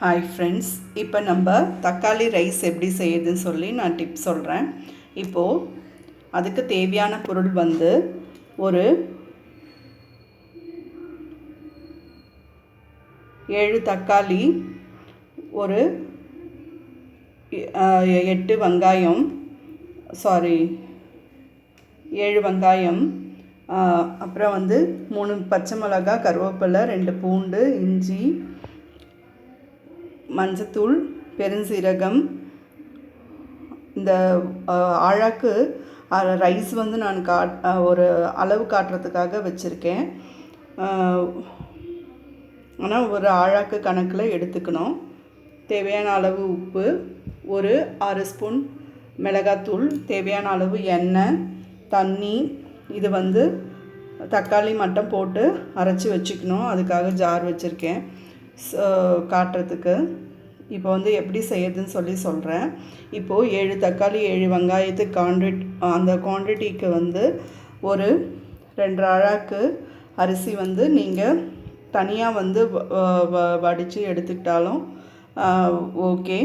Hi friends, இப்போ நம்ம தக்காளி ரைஸ் எப்படி செய்யுதுன்னு சொல்லி நான் டிப்ஸ் சொல்கிறேன். இப்போது அதுக்கு தேவையான பொருள் வந்து ஒரு 7 தக்காளி, ஒரு 8 வெங்காயம், 7 வெங்காயம், அப்புறம் வந்து 3 பச்சை மிளகா, கருவேப்பிலை, 2 பூண்டு, இஞ்சி, மஞ்சத்தூள், பெருஞ்சீரகம். இந்த ஆழாக்கு ரைஸ் வந்து நான் ஒரு அளவு காட்டுறதுக்காக வச்சுருக்கேன். ஆனால் ஒரு ஆழாக்கு கணக்கில் எடுத்துக்கணும். தேவையான அளவு உப்பு, ஒரு 6 ஸ்பூன் மிளகாத்தூள், தேவையான அளவு எண்ணெய், தண்ணி. இது வந்து தக்காளி மட்டும் போட்டு அரைச்சி வச்சுக்கணும். அதுக்காக ஜார் வச்சுருக்கேன் காட்டுறதுக்கு. இப்போ வந்து எப்படி செய்யறதுன்னு சொல்கிறேன். இப்போது 7 தக்காளி 7 வெங்காயத்துக்கு அந்த குவான்டிட்டிக்கு வந்து ஒரு 2 அழாக்கு அரிசி வந்து நீங்கள் தனியாக வந்து வடித்து எடுத்துக்கிட்டாலும் ஓகே.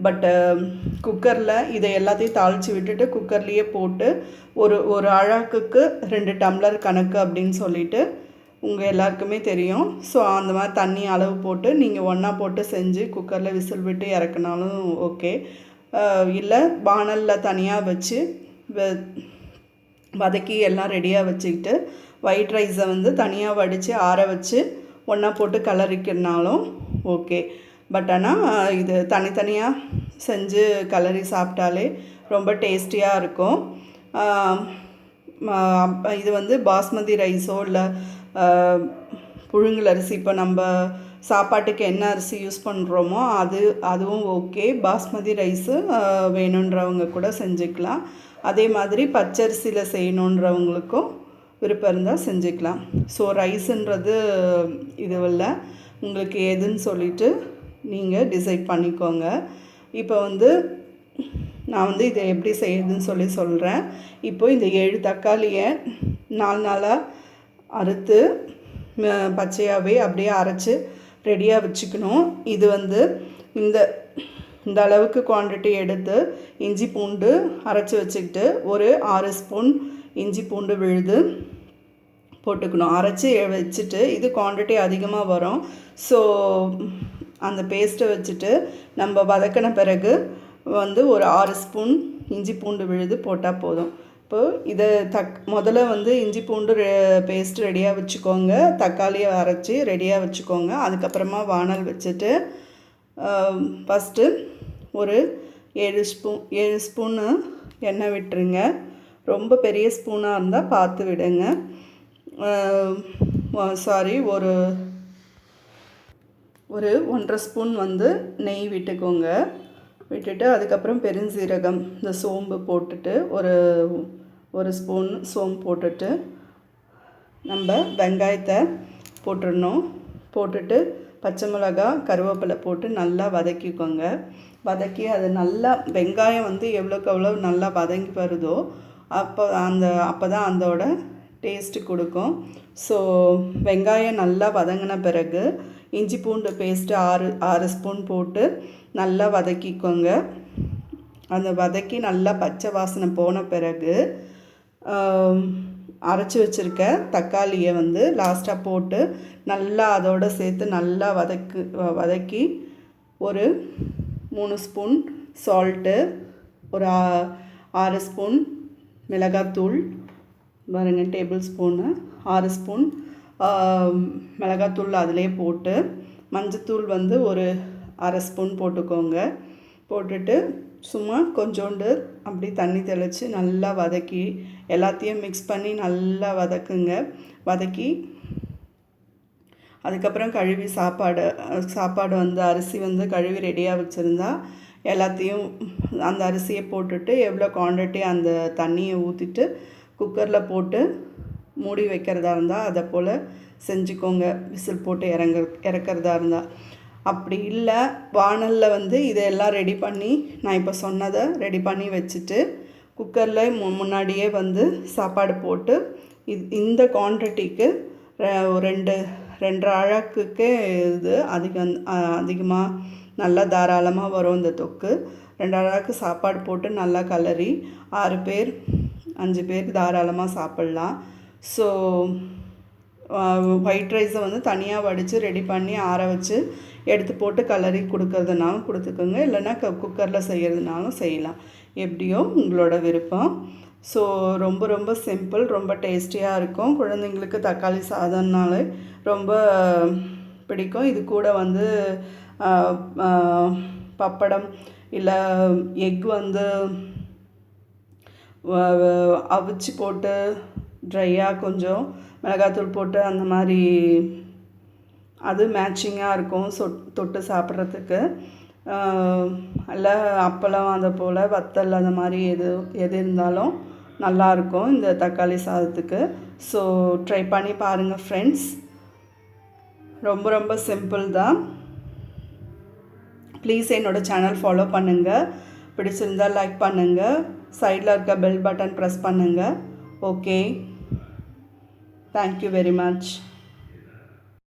பட் குக்கரில் இதை எல்லாத்தையும் தாளித்து விட்டுட்டு குக்கர்லேயே போட்டு ஒரு அழாக்குக்கு 2 டம்ளர் கணக்கு அப்படின்னு சொல்லிட்டு உங்கள் எல்லாருக்குமே தெரியும். ஸோ அந்த மாதிரி தண்ணி அளவு போட்டு நீங்கள் ஒன்றா போட்டு செஞ்சு குக்கரில் விசில் விட்டு இறக்குனாலும் ஓகே. இல்லை வாணலில் தனியாக வச்சு வதக்கி எல்லாம் ரெடியாக வச்சுக்கிட்டு ஒயிட் ரைஸை வந்து தனியாக வடித்து ஆற வச்சு ஒன்றா போட்டு கலரிக்கிறனாலும் ஓகே. பட் ஆனால் இது தனித்தனியாக செஞ்சு கலரி சாப்பிட்டாலே ரொம்ப டேஸ்டியாக இருக்கும். இது வந்து பாஸ்மதி ரைஸோ இல்லை புழுங்கல் அரிசி, இப்போ நம்ம சாப்பாட்டுக்கு என்ன அரிசி யூஸ் பண்ணுறோமோ அதுவும் ஓகே. பாஸ்மதி ரைஸு வேணுன்றவங்க கூட செஞ்சுக்கலாம். அதே மாதிரி பச்சரிசியில் செய்யணுன்றவங்களுக்கும் விருப்பம் இருந்தால் செஞ்சுக்கலாம். ஸோ ரைஸுன்றது இது இல்லை, உங்களுக்கு எதுன்னு சொல்லிவிட்டு நீங்கள் டிசைட் பண்ணிக்கோங்க. இப்போ வந்து நான் வந்து இதை எப்படி செய்யுதுன்னு சொல்கிறேன். இப்போது இந்த 7 தக்காளியை 4 நாளாக அறுத்து பச்சையாகவே அப்படியே அரைச்சி ரெடியாக வச்சுக்கணும். இது வந்து இந்த அளவுக்கு குவான்டிட்டி எடுத்து இஞ்சி பூண்டு அரைச்சி வச்சுக்கிட்டு ஒரு 6 ஸ்பூன் இஞ்சி பூண்டு விழுது போட்டுக்கணும். அரைச்சி வச்சுட்டு இது குவான்டிட்டி அதிகமாக வரும். ஸோ அந்த பேஸ்ட்டை வச்சுட்டு நம்ம வதக்கின பிறகு வந்து ஒரு 6 ஸ்பூன் இஞ்சி பூண்டு விழுது போட்டால் போதும். இப்போது இதை முதல்ல வந்து இஞ்சி பூண்டு பேஸ்ட் ரெடியாக வச்சுக்கோங்க. தக்காளியை அரைச்சி ரெடியாக வச்சுக்கோங்க. அதுக்கப்புறமா வாணல் வச்சுட்டு ஃபஸ்ட்டு ஒரு 7 ஸ்பூனு எண்ணெய் விட்டுருங்க. ரொம்ப பெரிய ஸ்பூனாக இருந்தால் பார்த்து விடுங்க. ஒரு 1.5 ஸ்பூன் வந்து நெய் விட்டுக்கோங்க. விட்டுட்டு அதுக்கப்புறம் பெருஞ்சீரகம், இந்த சோம்பு போட்டுட்டு ஒரு ஸ்பூன் சோம்பு போட்டுட்டு நம்ம வெங்காயத்தை போட்டுடணும். போட்டுட்டு பச்சை மிளகா, கருவேப்பிலை போட்டு நல்லா வதக்கிக்கோங்க. வதக்கி அது நல்லா வெங்காயம் வந்து எவ்வளோக்கு எவ்வளோ நல்லா வதங்கி வருதோ அப்போ தான் அதோட டேஸ்ட்டு கொடுக்கும். ஸோ வெங்காயம் நல்லா வதங்கின பிறகு இஞ்சி பூண்டு பேஸ்ட்டு 6 ஸ்பூன் போட்டு நல்லா வதக்கிக்கோங்க. அந்த வதக்கி நல்லா பச்சை வாசனை போன பிறகு அரைச்சி வச்சுருக்க தக்காளியை வந்து லாஸ்ட்டாக போட்டு நல்லா அதோடு சேர்த்து நல்லா வதக்கி ஒரு 3 ஸ்பூன் சால்ட்டு, ஒரு 6 ஸ்பூன் மிளகாத்தூள், பாருங்க டேபிள் ஸ்பூனு 6 ஸ்பூன் மிளகாத்தூள் அதிலே போட்டு, மஞ்சத்தூள் வந்து ஒரு 1/2 ஸ்பூன் போட்டுக்கோங்க. போட்டுட்டு சும்மா கொஞ்சோண்டு அப்படி தண்ணி தெளித்து நல்லா வதக்கி எல்லாத்தையும் மிக்ஸ் பண்ணி நல்லா வதக்குங்க. வதக்கி அதுக்கப்புறம் கழுவி சாப்பாடு வந்து அரிசி வந்து கழுவி ரெடியாக வச்சுருந்தா எல்லாத்தையும் அந்த அரிசியை போட்டுட்டு எவ்வளோ குவான்டிட்டி அந்த தண்ணியை ஊற்றிட்டு குக்கரில் போட்டு மூடி வைக்கிறதா இருந்தால் அதை போல் செஞ்சுக்கோங்க. விசில் போட்டு இறக்கிறதா இருந்தால். அப்படி இல்லை வாணலில் வந்து இதெல்லாம் ரெடி பண்ணி நான் இப்போ சொன்னதை ரெடி பண்ணி வச்சுட்டு குக்கரில் முன்னாடியே வந்து சாப்பாடு போட்டு இந்த குவான்டிட்டிக்கு 2 அழகுக்கே இது அதிகமாக நல்லா தாராளமாக வரும் இந்த தொக்கு. 2 அழகுக்கு சாப்பாடு போட்டு நல்லா கலரி 6 பேர் 5 பேர் தாராளமாக சாப்பிட்லாம். ஸோ ஒயிட் ரைஸை வந்து தனியாக வடித்து ரெடி பண்ணி ஆற வச்சு எடுத்து போட்டு கலரி கொடுக்கறதுனாலும் கொடுத்துக்கோங்க, இல்லைன்னா குக்கரில் செய்கிறதுனாலும் செய்யலாம். எப்படியோ உங்களோட விருப்பம். ஸோ ரொம்ப ரொம்ப சிம்பிள், ரொம்ப டேஸ்டியாக இருக்கும். குழந்தைங்களுக்கு தக்காளி சாதம்னாலே ரொம்ப பிடிக்கும். இது கூட வந்து பப்படம் இல்லை எக் வந்து அவிச்சு போட்டு ட்ரையாக கொஞ்சம் மிளகாத்தூள் போட்டு அந்த மாதிரி அது மேட்சிங்காக இருக்கும் தொட்டு சாப்பிட்றதுக்கு. இல்லை அப்பளம் அதை போல் வத்தல் அந்த மாதிரி எது இருந்தாலும் நல்லாயிருக்கும் இந்த தக்காளி சாதத்துக்கு. ஸோ ட்ரை பண்ணி பாருங்கள் ஃப்ரெண்ட்ஸ். ரொம்ப ரொம்ப சிம்பிள் தான். ப்ளீஸ் என்னோடய சேனல் ஃபாலோ பண்ணுங்கள். பிடிச்சிருந்தால் லைக் பண்ணுங்கள். சைடில் இருக்க பெல் பட்டன் ப்ரெஸ் பண்ணுங்கள். Okay, thank you very much.